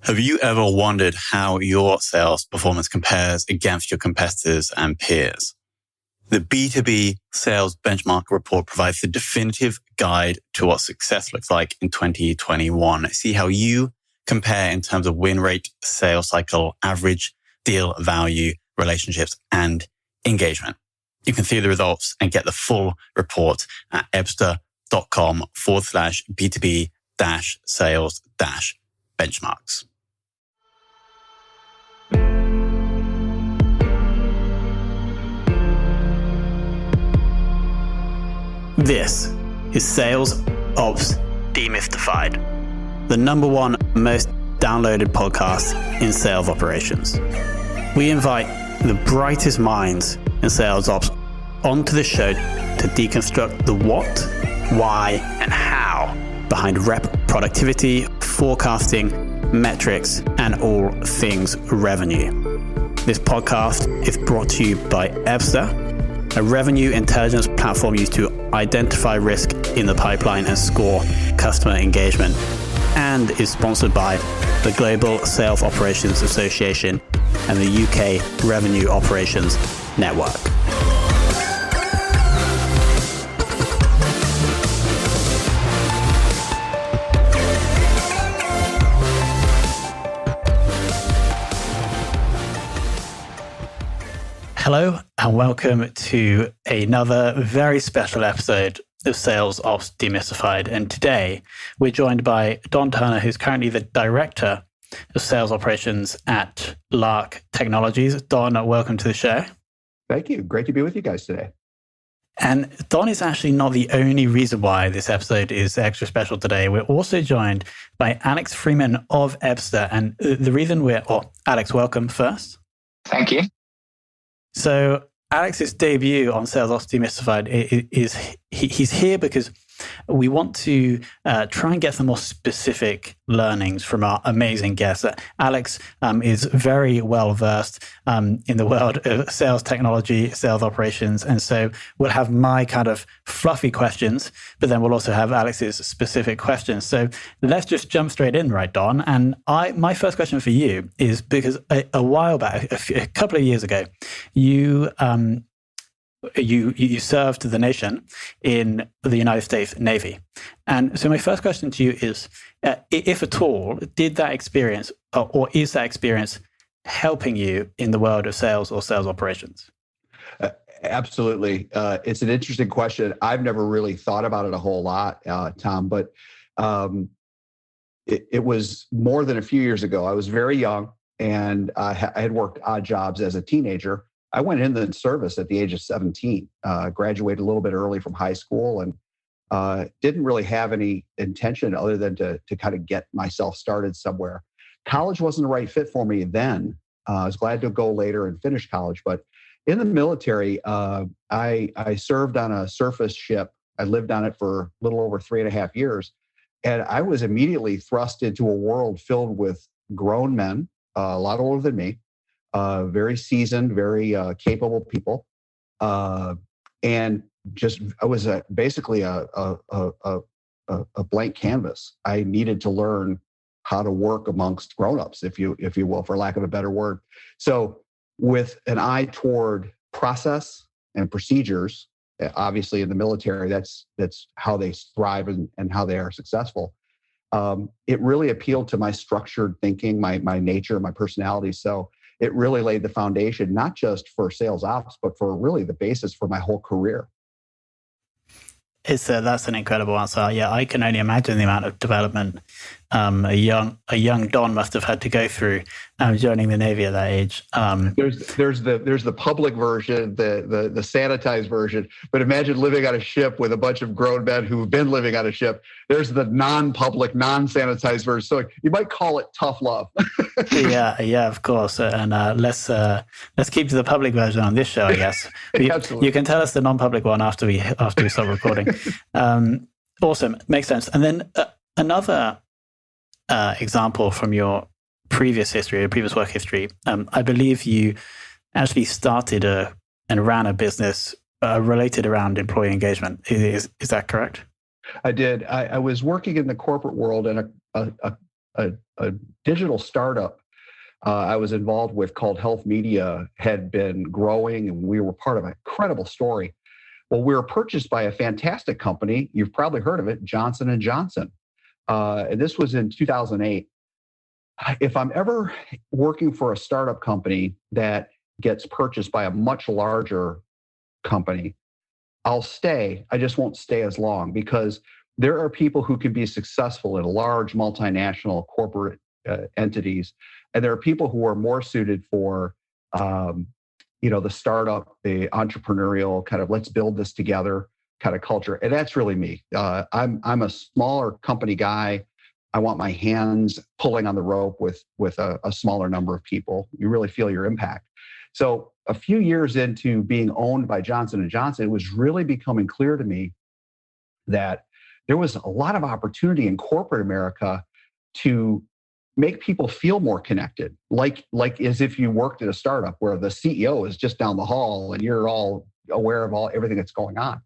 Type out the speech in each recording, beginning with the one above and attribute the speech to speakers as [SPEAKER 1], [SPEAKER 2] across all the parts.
[SPEAKER 1] Have you ever wondered how your sales performance compares against your competitors and peers? The B2B Sales Benchmark Report provides the definitive guide to what success looks like in 2021. See how you compare in terms of win rate, sales cycle, average deal value, relationships, and engagement. You can see the results and get the full report at ebsta.com/B2B-sales-benchmarks. This is Sales Ops Demystified, the number one most downloaded podcast in sales operations. We invite the brightest minds in sales ops onto the show to deconstruct the what, why, and how behind rep productivity, forecasting, metrics, and all things revenue. This podcast is brought to you by ebsta, a revenue intelligence platform used to identify risk in the pipeline and score customer engagement, and is sponsored by the Global Sales Operations Association and the UK Revenue Operations Network. Hello and welcome to another very special episode of Sales Ops Demystified. And today we're joined by Don Turner, who's currently the Director of Sales Operations at Lark Technologies. Don, welcome to the show.
[SPEAKER 2] Thank you. Great to be with you guys today.
[SPEAKER 1] And Don is actually not the only reason why this episode is extra special today. We're also joined by Alex Freeman of ebsta. And the reason Alex, welcome first.
[SPEAKER 3] Thank you.
[SPEAKER 1] So Alex's debut on Sales Ops Demystified he's here because we want to try and get some more specific learnings from our amazing guests. Alex is very well versed in the world of sales technology, sales operations. And so we'll have my kind of fluffy questions, but then we'll also have Alex's specific questions. So let's just jump straight in, right, Don? And my first question for you is because a while back, a couple of years ago, you served the nation in the United States Navy. And so my first question to you is, if at all, did that experience or is that experience helping you in the world of sales or sales operations?
[SPEAKER 2] Absolutely. It's an interesting question. I've never really thought about it a whole lot, Tom, but it was more than a few years ago. I was very young and I had worked odd jobs as a teenager. I went into the service at the age of 17, graduated a little bit early from high school, and didn't really have any intention other than to kind of get myself started somewhere. College wasn't the right fit for me then. I was glad to go later and finish college, but in the military, I served on a surface ship. I lived on it for a little over 3.5 years, and I was immediately thrust into a world filled with grown men, a lot older than me, very seasoned, very capable people, and just I was basically a blank canvas. I needed to learn how to work amongst grown-ups, if you will, for lack of a better word. So, with an eye toward process and procedures, obviously in the military, that's how they thrive and how they are successful. It really appealed to my structured thinking, my nature, my personality. So it really laid the foundation, not just for sales ops, but for really the basis for my whole career.
[SPEAKER 1] That's an incredible answer. Yeah, I can only imagine the amount of development a young Don must have had to go through joining the Navy at that age.
[SPEAKER 2] There's the public version, the sanitized version. But imagine living on a ship with a bunch of grown men who've been living on a ship. There's the non-public, non-sanitized version. So you might call it tough love.
[SPEAKER 1] yeah, of course. And let's keep to the public version on this show, I guess.
[SPEAKER 2] Absolutely.
[SPEAKER 1] You can tell us the non-public one after we stop recording. Awesome, makes sense. And then another example from your previous work history. I believe you actually started and ran a business related around employee engagement. Is that correct?
[SPEAKER 2] I did. I was working in the corporate world, and a a digital startup I was involved with called Health Media had been growing, and we were part of an incredible story. Well, we were purchased by a fantastic company. You've probably heard of it, Johnson and Johnson. And this was in 2008. If I'm ever working for a startup company that gets purchased by a much larger company, I'll stay. I just won't stay as long, because there are people who can be successful in large multinational corporate entities, and there are people who are more suited for the startup, the entrepreneurial kind of let's build this together kind of culture. And that's really me. I'm a smaller company guy. I want my hands pulling on the rope with a smaller number of people. You really feel your impact. So a few years into being owned by Johnson & Johnson, it was really becoming clear to me that there was a lot of opportunity in corporate America to make people feel more connected, like as if you worked at a startup where the CEO is just down the hall and you're all aware of everything that's going on.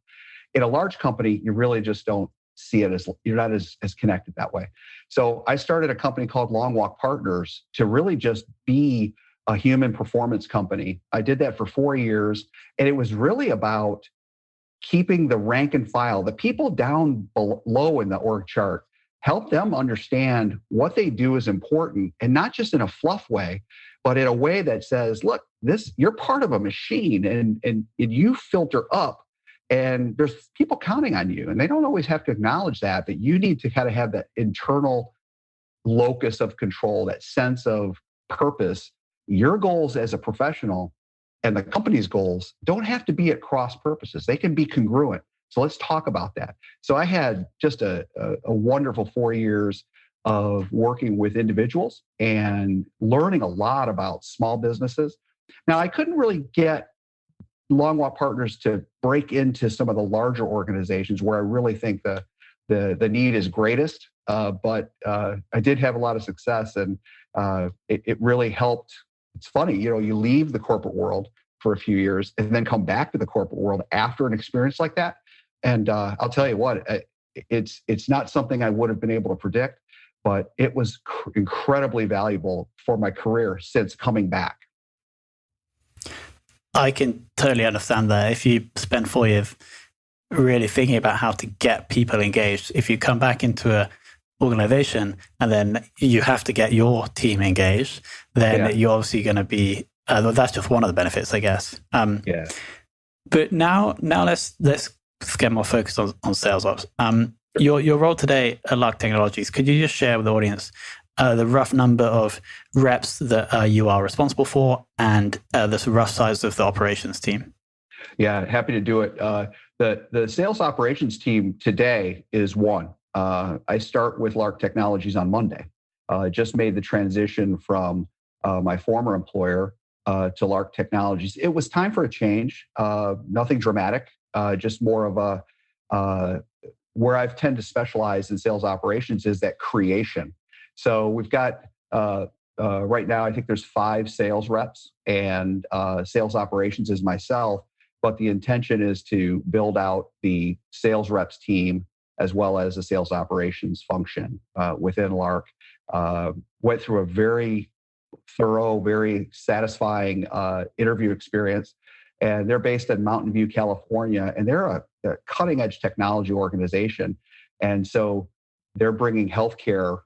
[SPEAKER 2] In a large company, you really just don't see it you're not as connected that way. So I started a company called Long Walk Partners to really just be a human performance company. I did that for 4 years, and it was really about keeping the rank and file, the people down below in the org chart, help them understand what they do is important, and not just in a fluff way, but in a way that says, look, you're part of a machine, and you filter up, and there's people counting on you, and they don't always have to acknowledge that, but you need to kind of have that internal locus of control, that sense of purpose. Your goals as a professional and the company's goals don't have to be at cross purposes. They can be congruent. So let's talk about that. So I had just a wonderful 4 years of working with individuals and learning a lot about small businesses. Now, I couldn't really get Long Walk Partners to break into some of the larger organizations where I really think the need is greatest. But I did have a lot of success, and it really helped. It's funny, you leave the corporate world for a few years and then come back to the corporate world after an experience like that. And I'll tell you what, it's not something I would have been able to predict, but it was incredibly valuable for my career since coming back.
[SPEAKER 1] I can totally understand that. If you spend 4 years really thinking about how to get people engaged, if you come back into a organization and then you have to get your team engaged, then you're obviously going to be, that's just one of the benefits, I guess. But now let's get more focused on sales ops. Your role today at Lark Technologies, could you just share with the audience the rough number of reps that you are responsible for, and the rough size of the operations team?
[SPEAKER 2] Yeah, happy to do it. The sales operations team today is one. I start with Lark Technologies on Monday. Just made the transition from my former employer to Lark Technologies. It was time for a change. Nothing dramatic, just more of a where I've tend to specialize in sales operations is that creation. So we've got right now, I think there's 5 sales reps, and sales operations is myself. But the intention is to build out the sales reps team as well as a sales operations function within Lark. Went through a very thorough, very satisfying interview experience. And they're based in Mountain View, California, and they're a cutting edge technology organization. And so they're bringing healthcare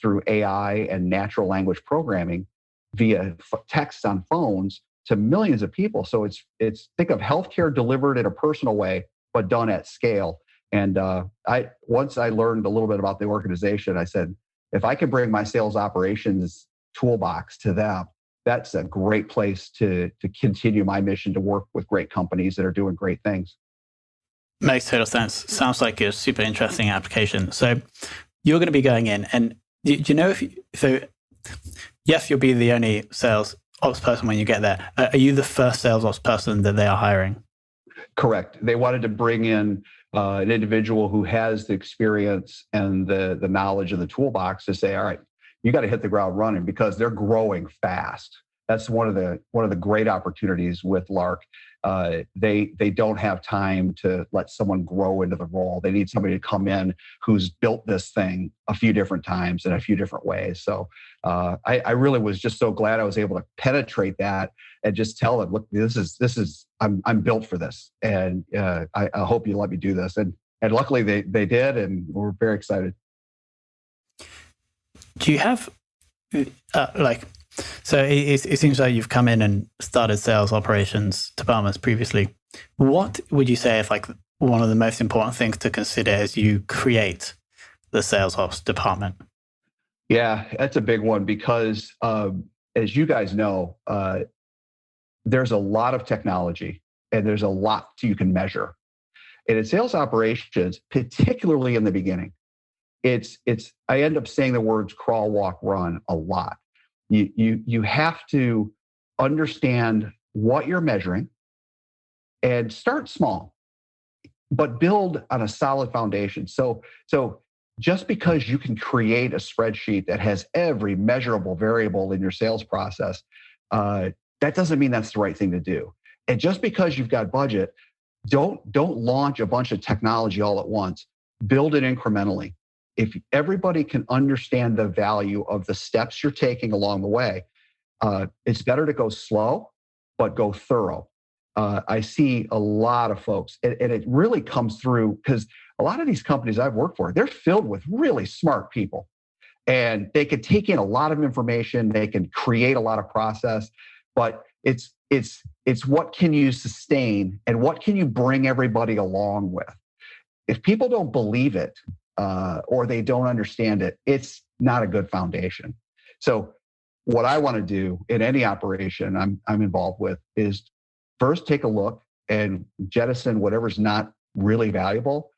[SPEAKER 2] through AI and natural language programming via text on phones to millions of people. So it's think of healthcare delivered in a personal way, but done at scale. And once I learned a little bit about the organization, I said, if I could bring my sales operations toolbox to them, that's a great place to continue my mission to work with great companies that are doing great things.
[SPEAKER 1] Makes total sense. Sounds like a super interesting application. So you're going to be going in, and do you know yes, you'll be the only sales ops person when you get there. Are you the first sales ops person that they are hiring?
[SPEAKER 2] Correct. They wanted to bring in an individual who has the experience and the knowledge of the toolbox to say, all right, you got to hit the ground running, because they're growing fast. That's one of the great opportunities with Lark. They don't have time to let someone grow into the role. They need somebody to come in who's built this thing a few different times in a few different ways. So I really was just so glad I was able to penetrate that and just tell them, look, this is I'm built for this, and I hope you let me do this. And luckily they did, and we're very excited.
[SPEAKER 1] Do you have so it seems like you've come in and started sales operations departments previously. What would you say is like one of the most important things to consider as you create the sales ops department?
[SPEAKER 2] Yeah, that's a big one because as you guys know, there's a lot of technology and there's a lot you can measure. And in sales operations, particularly in the beginning, I end up saying the words crawl, walk, run a lot. You have to understand what you're measuring and start small, but build on a solid foundation. So just because you can create a spreadsheet that has every measurable variable in your sales process, that doesn't mean that's the right thing to do. And just because you've got budget, don't launch a bunch of technology all at once. Build it incrementally. If everybody can understand the value of the steps you're taking along the way, it's better to go slow, but go thorough. I see a lot of folks, and it really comes through because a lot of these companies I've worked for, they're filled with really smart people, and they can take in a lot of information. They can create a lot of process, but it's what can you sustain and what can you bring everybody along with? If people don't believe it, or they don't understand it, it's not a good foundation. So what I want to do in any operation I'm involved with is first take a look and jettison whatever's not really valuable,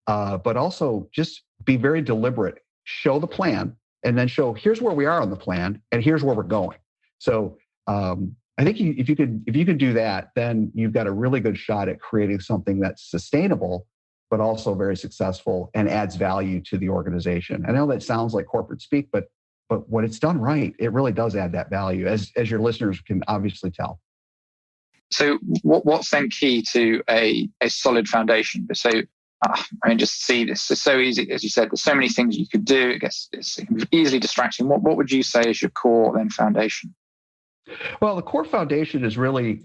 [SPEAKER 2] but also just be very deliberate. Show the plan and then show here's where we are on the plan and here's where we're going. So I think if you could do that, then you've got a really good shot at creating something that's sustainable, but also very successful and adds value to the organization. I know that sounds like corporate speak, but when it's done right, it really does add that value, as your listeners can obviously tell.
[SPEAKER 3] So what's then key to a solid foundation? So just see this. It's so easy, as you said, there's so many things you could do. I guess it's easily distracting. What would you say is your core then foundation?
[SPEAKER 2] Well, the core foundation is really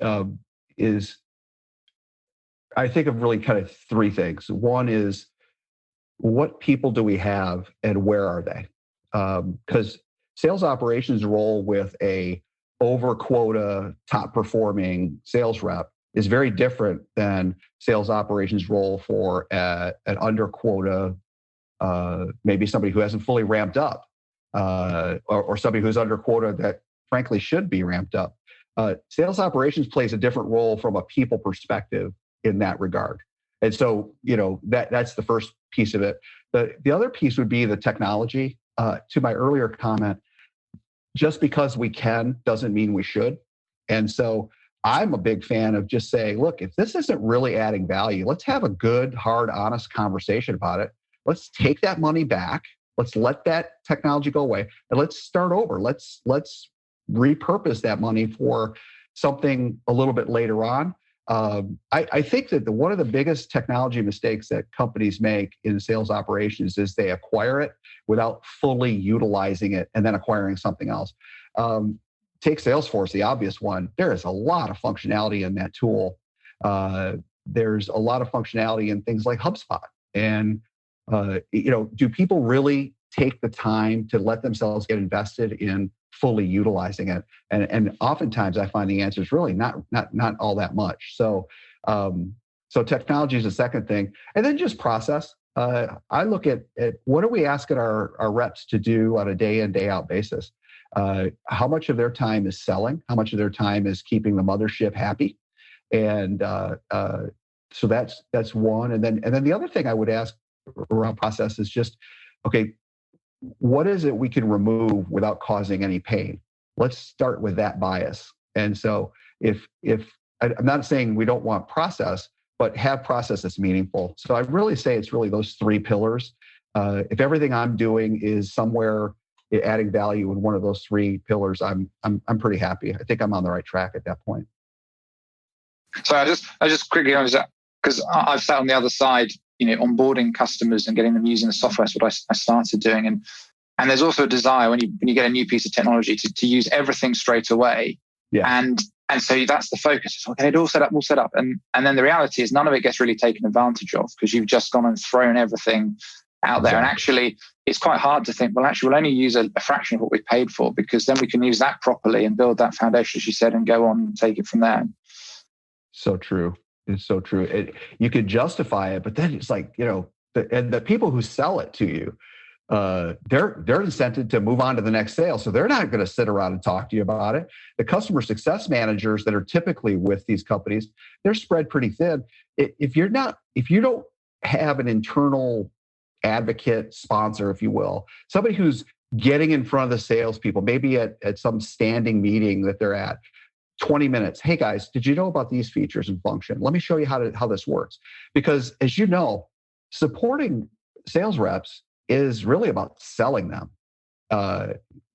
[SPEAKER 2] I think of really kind of three things. One is what people do we have and where are they? Because sales operations role with a over quota, top performing sales rep is very different than sales operations role for an under quota, maybe somebody who hasn't fully ramped up, or somebody who's under quota that frankly should be ramped up. Sales operations plays a different role from a people perspective in that regard. And so, that's the first piece of it. The other piece would be the technology. To my earlier comment, just because we can doesn't mean we should. And so I'm a big fan of just saying, look, if this isn't really adding value, let's have a good, hard, honest conversation about it. Let's take that money back. Let's let that technology go away and let's start over. Let's repurpose that money for something a little bit later on. I think that one of the biggest technology mistakes that companies make in sales operations is they acquire it without fully utilizing it and then acquiring something else. Take Salesforce, the obvious one. There is a lot of functionality in that tool. There's a lot of functionality in things like HubSpot. And, do people really take the time to let themselves get invested in fully utilizing it? And oftentimes I find the answer is really not all that much. So technology is the second thing. And then just process. I look at what are we asking our reps to do on a day in, day out basis? How much of their time is selling? How much of their time is keeping the mothership happy? And so that's one. And then the other thing I would ask around process is just, okay, what is it we can remove without causing any pain? Let's start with that bias. And so if I'm not saying we don't want process, but have process that's meaningful. So I really say it's really those three pillars. If everything I'm doing is somewhere adding value in one of those three pillars, I'm pretty happy. I think I'm on the right track at that point.
[SPEAKER 3] So I just quickly on that, because I've sat on the other side, onboarding customers and getting them using the software. That's what I started doing. And there's also a desire when you get a new piece of technology to use everything straight away.
[SPEAKER 2] Yeah.
[SPEAKER 3] And so that's the focus. It's okay, all set up. And then the reality is none of it gets really taken advantage of because you've just gone and thrown everything out there. Exactly. And actually, it's quite hard to think, well, actually, we'll only use a fraction of what we paid for, because then we can use that properly and build that foundation, as you said, and go on and take it from there.
[SPEAKER 2] So true. It's so true. You could justify it, but then it's like, the people who sell it to you, they're incented to move on to the next sale. So they're not going to sit around and talk to you about it. The customer success managers that are typically with these companies, they're spread pretty thin. If you don't have an internal advocate, sponsor, if you will, somebody who's getting in front of the salespeople, maybe at some standing meeting that they're at, 20 minutes. Hey guys, did you know about these features and function? Let me show you how this works. Because as you know, supporting sales reps is really about selling them.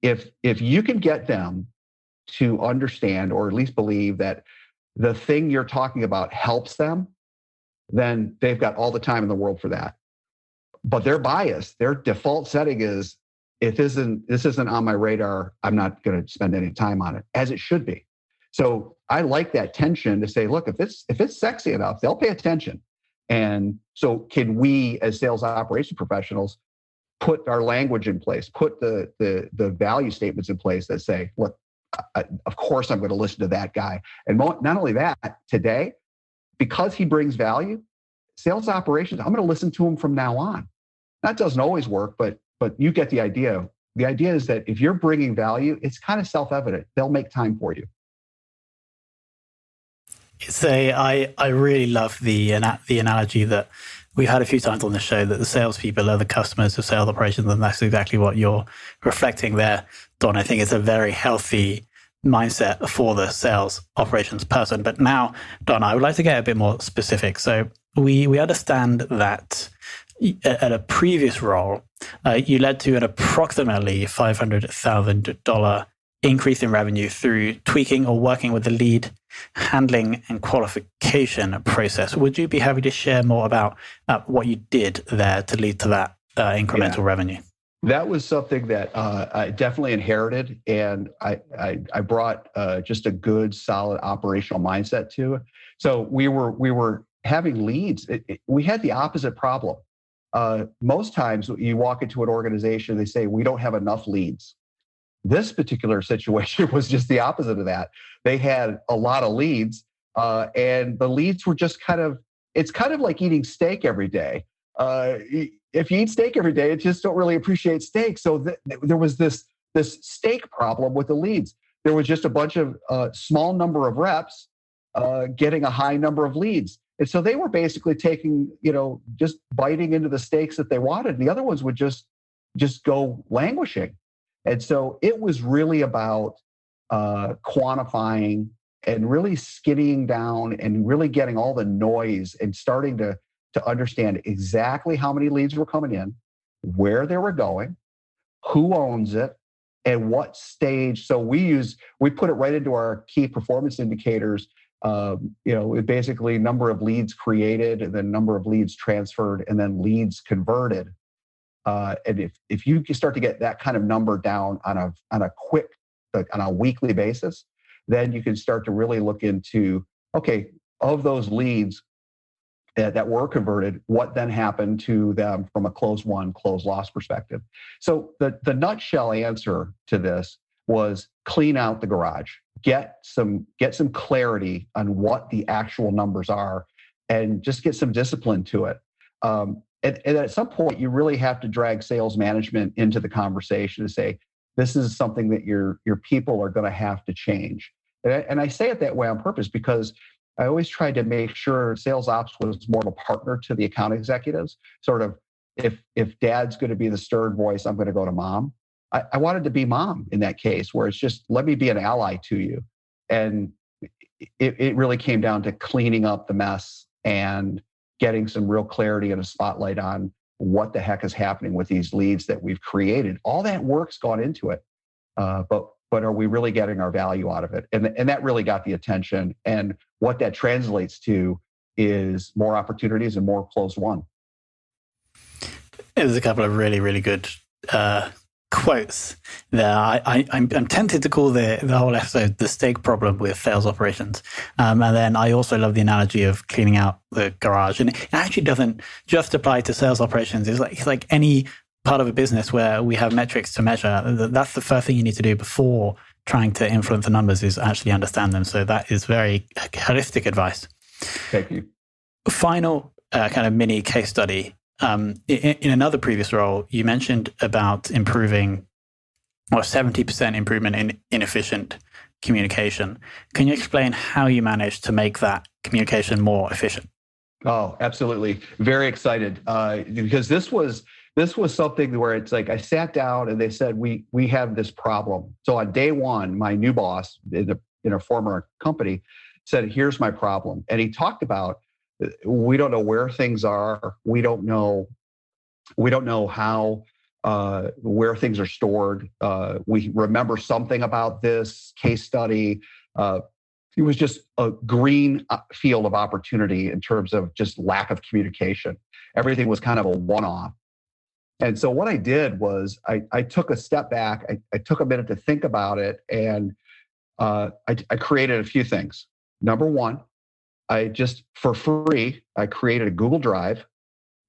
[SPEAKER 2] If you can get them to understand or at least believe that the thing you're talking about helps them, then they've got all the time in the world for that. But their bias, their default setting is, if this isn't on my radar, I'm not going to spend any time on it, as it should be. So I like that tension to say, look, if it's sexy enough, they'll pay attention. And so can we, as sales operation professionals, put our language in place, put the value statements in place that say, look, of course I'm going to listen to that guy. And not only that, today, because he brings value, sales operations, I'm going to listen to him from now on. That doesn't always work, but you get the idea. The idea is that if you're bringing value, it's kind of self-evident. They'll make time for you.
[SPEAKER 1] I really love the analogy that we've had a few times on the show, that the salespeople are the customers of sales operations, and that's exactly what you're reflecting there, Don. I think it's a very healthy mindset for the sales operations person. But now, Don, I would like to get a bit more specific. So we understand that at a previous role, you led to an approximately $500,000 increase in revenue through tweaking or working with the lead handling and qualification process. Would you be happy to share more about what you did there to lead to that incremental revenue?
[SPEAKER 2] That was something that I definitely inherited, and I brought just a good, solid operational mindset to it. So we were having leads. We had the opposite problem. Most times you walk into an organization, they say, we don't have enough leads. This particular situation was just the opposite of that. They had a lot of leads, and the leads were just it's kind of like eating steak every day. If you eat steak every day, you just don't really appreciate steak. So there was this steak problem with the leads. There was just a bunch of small number of reps getting a high number of leads. And so they were basically taking, just biting into the steaks that they wanted. And the other ones would just go languishing. And so it was really about quantifying and really skinnying down and really getting all the noise and starting to understand exactly how many leads were coming in, where they were going, who owns it, and what stage. So we put it right into our key performance indicators. Basically number of leads created, and then number of leads transferred, and then leads converted. And if you start to get that kind of number down on a weekly basis, then you can start to really look into, okay, of those leads that were converted, what then happened to them from a close won, close loss perspective. So the nutshell answer to this was clean out the garage, get some clarity on what the actual numbers are, and just get some discipline to it. And at some point, you really have to drag sales management into the conversation to say, this is something that your people are going to have to change. And I say it that way on purpose, because I always tried to make sure sales ops was more of a partner to the account executives. Sort of, if dad's going to be the stern voice, I'm going to go to mom. I wanted to be mom in that case, where it's just, let me be an ally to you. And it really came down to cleaning up the mess and getting some real clarity and a spotlight on what the heck is happening with these leads that we've created. All that work's gone into it, but are we really getting our value out of it? And that really got the attention. And what that translates to is more opportunities and more closed won.
[SPEAKER 1] There's a couple of really, really good quotes there. I'm tempted to call the whole episode "The Steak Problem with Sales Operations," and then I also love the analogy of cleaning out the garage. And it actually doesn't just apply to sales operations. It's like any part of a business where we have metrics to measure. That's the first thing you need to do before trying to influence the numbers, is actually understand them. So that is very holistic advice.
[SPEAKER 2] Thank you.
[SPEAKER 1] Final kind of mini case study. In another previous role, you mentioned about improving, or 70% improvement in inefficient communication. Can you explain how you managed to make that communication more efficient?
[SPEAKER 2] Oh, absolutely. Very excited because this was something where it's like I sat down and they said, we have this problem. So on day one, my new boss in a former company said, here's my problem. And he talked about, we don't know where things are. We don't know how, where things are stored. We remember something about this case study. It was just a green field of opportunity in terms of just lack of communication. Everything was kind of a one-off. And so what I did was I took a step back. I took a minute to think about it, and I created a few things. Number one, for free, I created a Google Drive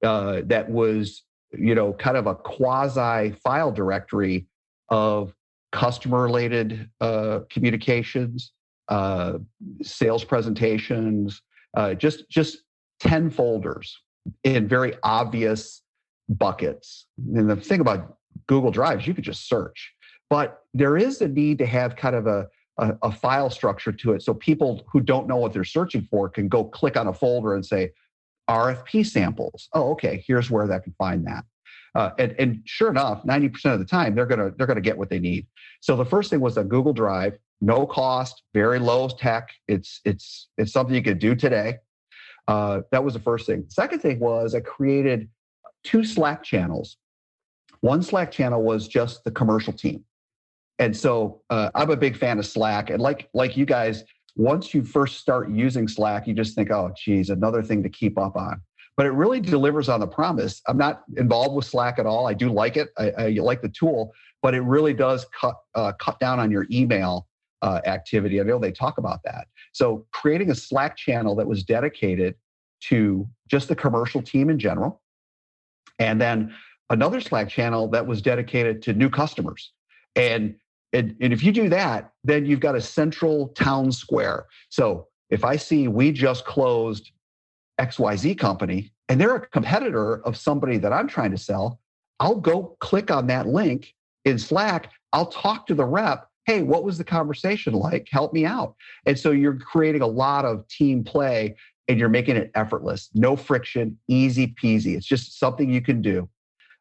[SPEAKER 2] that was, kind of a quasi file directory of customer-related communications, sales presentations, just 10 folders in very obvious buckets. And the thing about Google Drives, you could just search, but there is a need to have kind of a file structure to it. So people who don't know what they're searching for can go click on a folder and say, RFP samples. Oh, okay, here's where that can find that. And sure enough, 90% of the time, they're gonna get what they need. So the first thing was a Google Drive, no cost, very low tech. It's something you could do today. That was the first thing. Second thing was I created 2 Slack channels. One Slack channel was just the commercial team. And so I'm a big fan of Slack. And like you guys, once you first start using Slack, you just think, oh, geez, another thing to keep up on. But it really delivers on the promise. I'm not involved with Slack at all. I do like it. I like the tool, but it really does cut down on your email activity. I know they talk about that. So creating a Slack channel that was dedicated to just the commercial team in general, and then another Slack channel that was dedicated to new customers. And if you do that, then you've got a central town square. So if I see we just closed XYZ company and they're a competitor of somebody that I'm trying to sell, I'll go click on that link in Slack. I'll talk to the rep. Hey, what was the conversation like? Help me out. And so you're creating a lot of team play and you're making it effortless, no friction, easy peasy. It's just something you can do.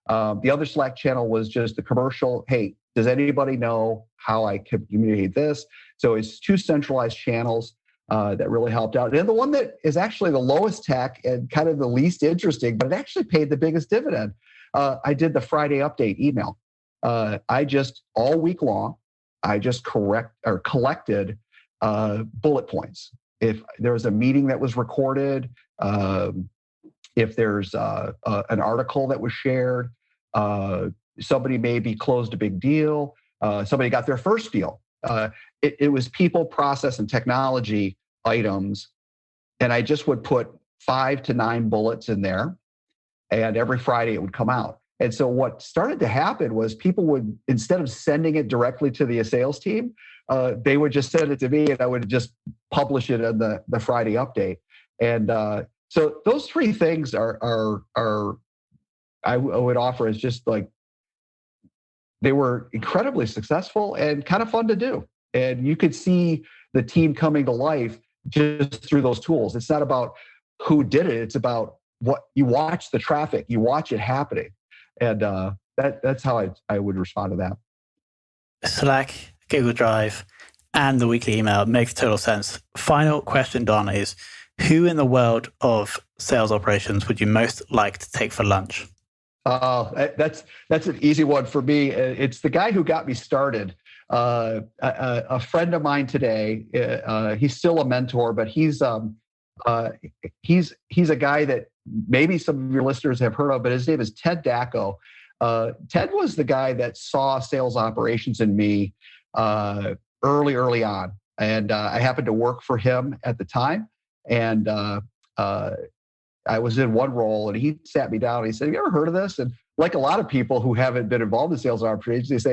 [SPEAKER 2] The other Slack channel was just the commercial. Hey, does anybody know how I can communicate this? So it's 2 centralized channels that really helped out. And the one that is actually the lowest tech and kind of the least interesting, but it actually paid the biggest dividend. I did the Friday update email. I just all week long, I just collected bullet points. If there was a meeting that was recorded, if there's an article that was shared, somebody maybe closed a big deal, somebody got their first deal. It was people, process, and technology items. And I just would put 5 to 9 bullets in there. And every Friday it would come out. And so what started to happen was people would, instead of sending it directly to the sales team, they would just send it to me and I would just publish it in the Friday update. And so those 3 things are I would offer as just like, they were incredibly successful and kind of fun to do. And you could see the team coming to life just through those tools. It's not about who did it. It's about what you watch the traffic, you watch it happening. And that's how I would respond to that.
[SPEAKER 1] Slack, Google Drive, and the weekly email makes total sense. Final question, Don, is who in the world of sales operations would you most like to take for lunch?
[SPEAKER 2] That's an easy one for me. It's the guy who got me started. A friend of mine today. He's still a mentor, but he's a guy that maybe some of your listeners have heard of. But his name is Ted Dacko. Ted was the guy that saw sales operations in me early on, and I happened to work for him at the time, and I was in one role, and he sat me down and he said, "Have you ever heard of this?" And like a lot of people who haven't been involved in sales operations,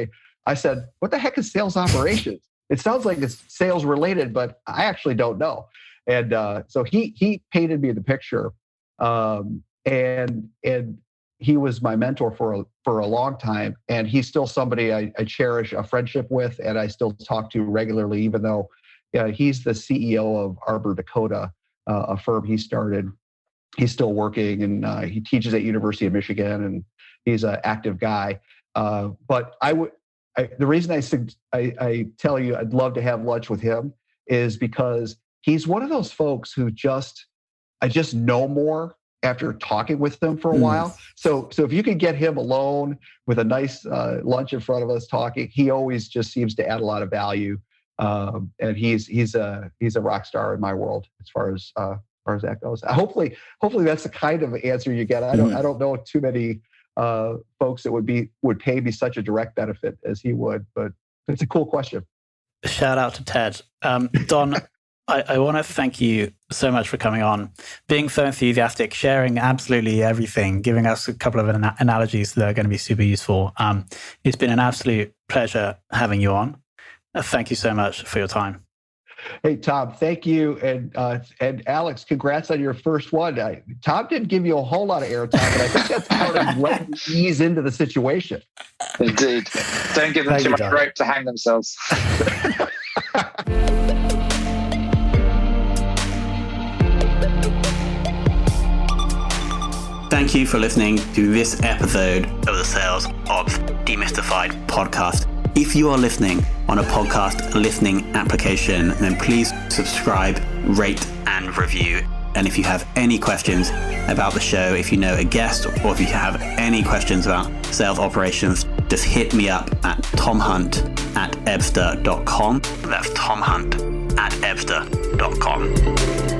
[SPEAKER 2] I said, "What the heck is sales operations? It sounds like it's sales related, but I actually don't know." And so he painted me the picture, and he was my mentor for a long time, and he's still somebody I cherish a friendship with, and I still talk to regularly, even though he's the CEO of Arbor Dakota, a firm he started. He's still working, and he teaches at University of Michigan, and he's an active guy. But the reason I tell you I'd love to have lunch with him is because he's one of those folks who I just know more after talking with him for a while. So if you can get him alone with a nice lunch in front of us talking, he always just seems to add a lot of value. And he's a rock star in my world as far as that goes. Hopefully that's the kind of answer you get. I don't know too many folks that would pay me such a direct benefit as he would, but it's a cool question.
[SPEAKER 1] Shout out to Ted. Don, I want to thank you so much for coming on, being so enthusiastic, sharing absolutely everything, giving us a couple of analogies that are going to be super useful. It's been an absolute pleasure having you on. Thank you so much for your time.
[SPEAKER 2] Hey, Tom, thank you. And Alex, congrats on your first one. Tom didn't give you a whole lot of airtime, but I think that's part of letting you ease into the situation.
[SPEAKER 3] Indeed. Don't give them too much rope to hang themselves.
[SPEAKER 1] Thank you for listening to this episode of the Sales Ops Demystified podcast. If you are listening on a podcast listening application, then please subscribe, rate, and review. And if you have any questions about the show, if you know a guest, or if you have any questions about sales operations, just hit me up at tomhunt@ebster.com. That's tomhunt@ebster.com.